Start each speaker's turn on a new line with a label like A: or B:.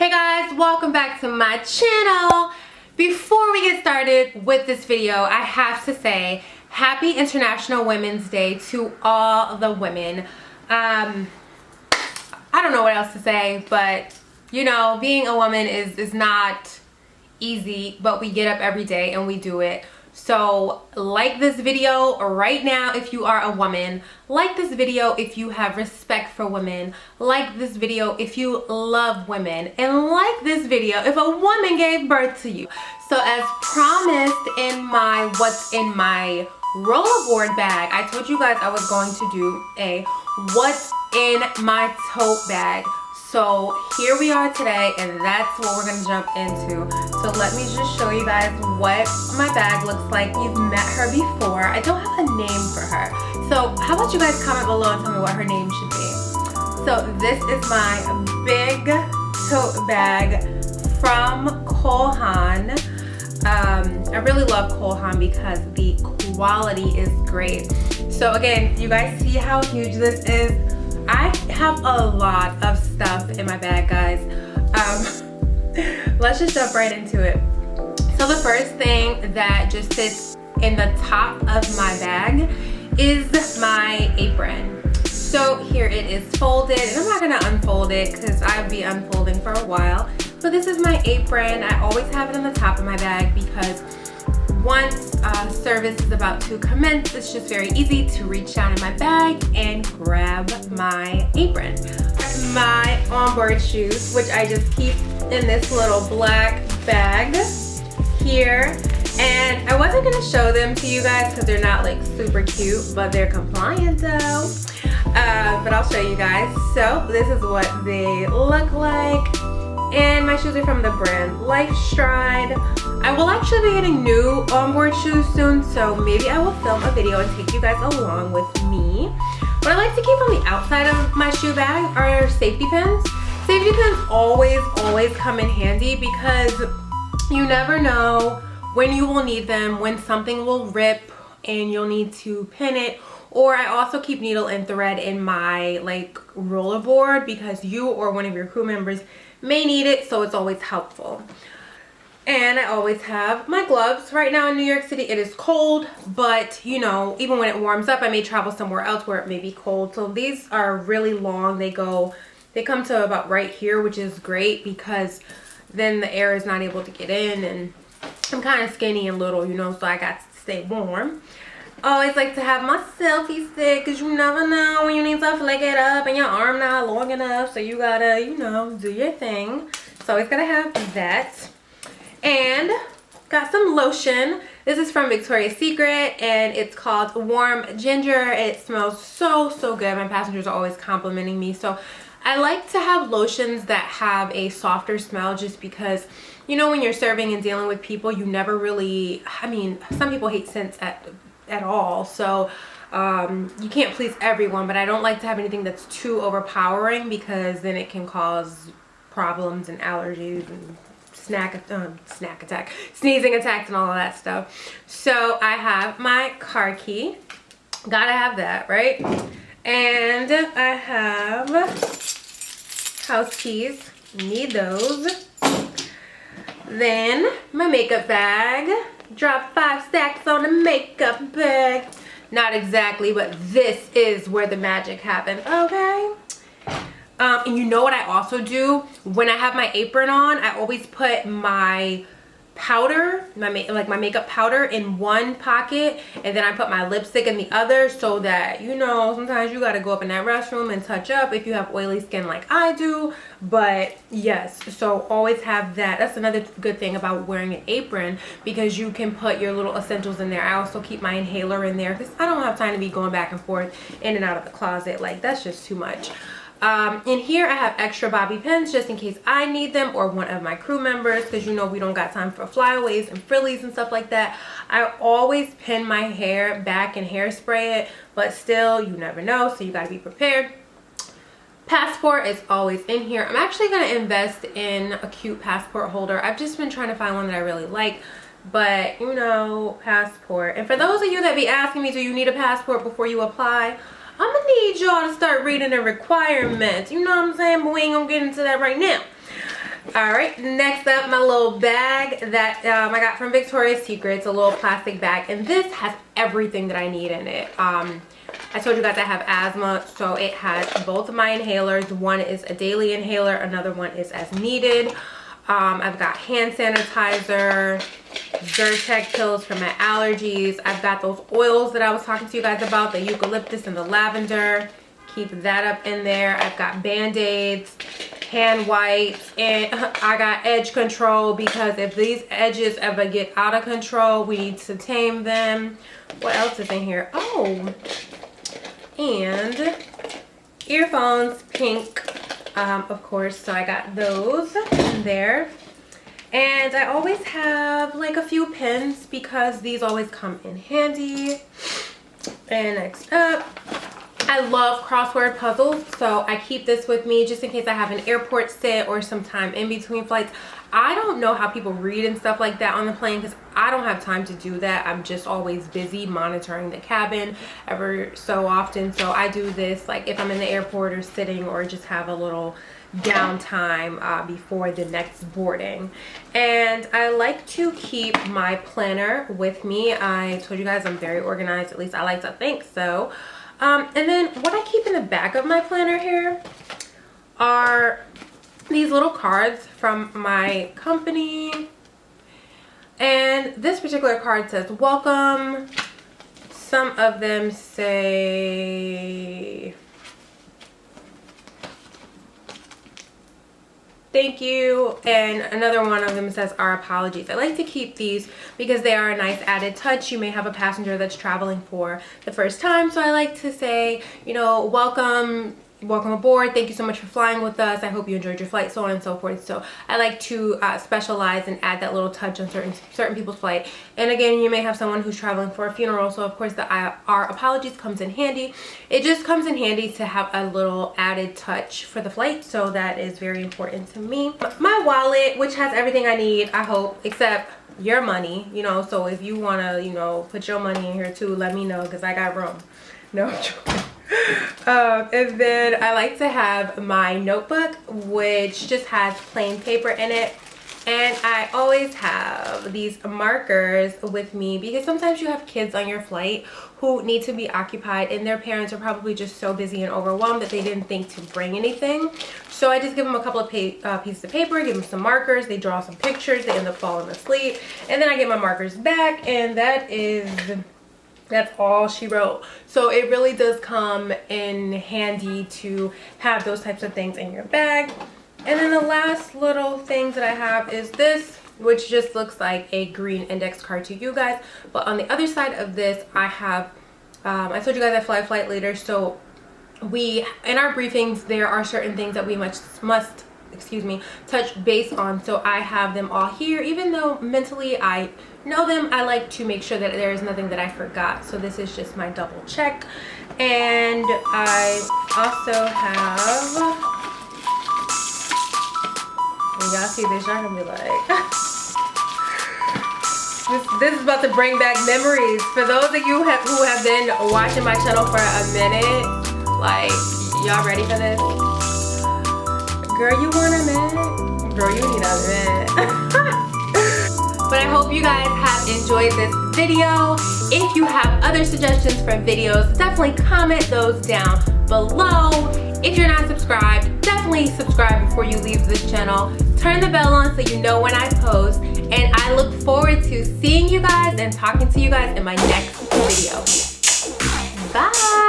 A: Hey guys, welcome back to my channel. Before we get started with this video, I have to say happy International Women's Day to all the women. I don't know what else to say, but you know, being a woman is not easy, but we get up every day and we do it. So like this video right now if you are a woman, like this video if you have respect for women, like this video if you love women, and like this video if a woman gave birth to you. So as promised in my what's in my rollerboard bag, I told you guys I was going to do a what's in my tote bag. So here we are today, and that's what we're gonna jump into. So let me just show you guys what my bag looks like. You've met her before. I don't have a name for her. So how about you guys comment below and tell me what her name should be. So this is my big tote bag from Cole Haan. I really love Cole Haan because the quality is great. So again, you guys see how huge this is? I have a lot of stuff in my bag, guys. Let's just jump right into it. So the first thing that just sits in the top of my bag is my apron. So here it is folded, and I'm not gonna unfold it because I'll be unfolding for a while. So this is my apron. I always have it on the top of my bag because once service is about to commence, it's just very easy to reach down in my bag and grab my apron. My onboard shoes, which I just keep in this little black bag here. And I wasn't gonna show them to you guys because they're not like super cute, but they're compliant though. But I'll show you guys. So this is what they look like. And my shoes are from the brand Life Stride. I will actually be getting new onboard shoes soon, so maybe I will film a video and take you guys along with me. What I like to keep on the outside of my shoe bag are safety pins. Safety pins always come in handy because you never know when you will need them, when something will rip and you'll need to pin it. Or I also keep needle and thread in my like rollerboard because you or one of your crew members may need it, so it's always helpful. And I always have my gloves. Right now in New York City it is cold, but you know, even when it warms up I may travel somewhere else where it may be cold. So these are really long. They come to about right here, which is great because then the air is not able to get in, and I'm kind of skinny and little, you know, so I got to stay warm. Always like to have my selfie stick because you never know when you need to flick it up and your arm not long enough, so you gotta, you know, do your thing. So always gotta have that. And got some lotion. This is from Victoria's Secret and it's called Warm Ginger. It smells so good. My passengers are always complimenting me. So I like to have lotions that have a softer smell just because, you know, when you're serving and dealing with people, you never really, I mean, some people hate scents at all, so you can't please everyone, but I don't like to have anything that's too overpowering because then it can cause problems and allergies and sneezing attacks and all of that stuff. So I have my car key, gotta have that, right? And I have house keys, need those. Then my makeup bag. Drop 5 stacks on the makeup bag. Not exactly, but this is where the magic happens, okay? And you know what I also do? When I have my apron on, I always put my powder, my makeup powder in one pocket, and then I put my lipstick in the other, so that, you know, sometimes you gotta go up in that restroom and touch up if you have oily skin like I do. But yes, so always have that. That's another good thing about wearing an apron, because you can put your little essentials in there. I also keep my inhaler in there because I don't have time to be going back and forth in and out of the closet. Like, that's just too much. In here I have extra bobby pins just in case I need them or one of my crew members, because you know we don't got time for flyaways and frillies and stuff like that. I always pin my hair back and hairspray it, but still you never know, so you got to be prepared. Passport is always in here. I'm actually going to invest in a cute passport holder. I've just been trying to find one that I really like, but you know, passport. And for those of you that be asking me, do you need a passport before you apply? I'm gonna need y'all to start reading the requirements. You know what I'm saying? But we ain't gonna get into that right now. All right, next up, my little bag that I got from Victoria's Secret. It's a little plastic bag, and this has everything that I need in it. I told you guys I have asthma, so it has both of my inhalers. One is a daily inhaler, another one is as needed. I've got hand sanitizer, Zyrtec pills for my allergies. I've got those oils that I was talking to you guys about, the eucalyptus and the lavender. Keep that up in there. I've got Band-Aids, hand wipes, and I got edge control because if these edges ever get out of control, we need to tame them. What else is in here? Oh, and earphones, pink, of course, so I got those in there. And I always have like a few pens because these always come in handy. And next up, I love crossword puzzles, so I keep this with me just in case I have an airport sit or some time in between flights. I don't know how people read and stuff like that on the plane because I don't have time to do that. I'm just always busy monitoring the cabin ever so often. So I do this like if I'm in the airport or sitting or just have a little downtime before the next boarding. And I like to keep my planner with me. I told you guys I'm very organized, at least I like to think so. And then what I keep in the back of my planner here are these little cards from my company. And this particular card says welcome. Some of them say thank you, and another one of them says our apologies. I like to keep these because they are a nice added touch. You may have a passenger that's traveling for the first time, so I like to say, you know, welcome aboard, thank you so much for flying with us, I hope you enjoyed your flight, so on and so forth. So I like to specialize and add that little touch on certain people's flight. And again, you may have someone who's traveling for a funeral, so of course the our apologies comes in handy. It just comes in handy to have a little added touch for the flight, so that is very important to me. My wallet, which has everything I need, I hope, except your money, you know, so if you want to, you know, put your money in here too, let me know because I got room. No, I'm joking. And then I like to have my notebook, which just has plain paper in it, and I always have these markers with me because sometimes you have kids on your flight who need to be occupied and their parents are probably just so busy and overwhelmed that they didn't think to bring anything. So I just give them a couple of pieces of paper, give them some markers, they draw some pictures, they end up falling asleep, and then I get my markers back, and that's all she wrote. So it really does come in handy to have those types of things in your bag. And then the last little things that I have is this, which just looks like a green index card to you guys. But on the other side of this, I have, I told you guys I fly a flight later, so in our briefings, there are certain things that we must touch base on. So I have them all here, even though mentally I know them, I like to make sure that there is nothing that I forgot. So this is just my double check. And I also have, when y'all see this, y'all gonna be like, this is about to bring back memories. For those of you who have been watching my channel for a minute, like, y'all ready for this? Girl, you want a minute? Girl, you need a minute. But I hope you guys have enjoyed this video. If you have other suggestions for videos, definitely comment those down below. If you're not subscribed, definitely subscribe before you leave this channel. Turn the bell on so you know when I post. And I look forward to seeing you guys and talking to you guys in my next video. Bye!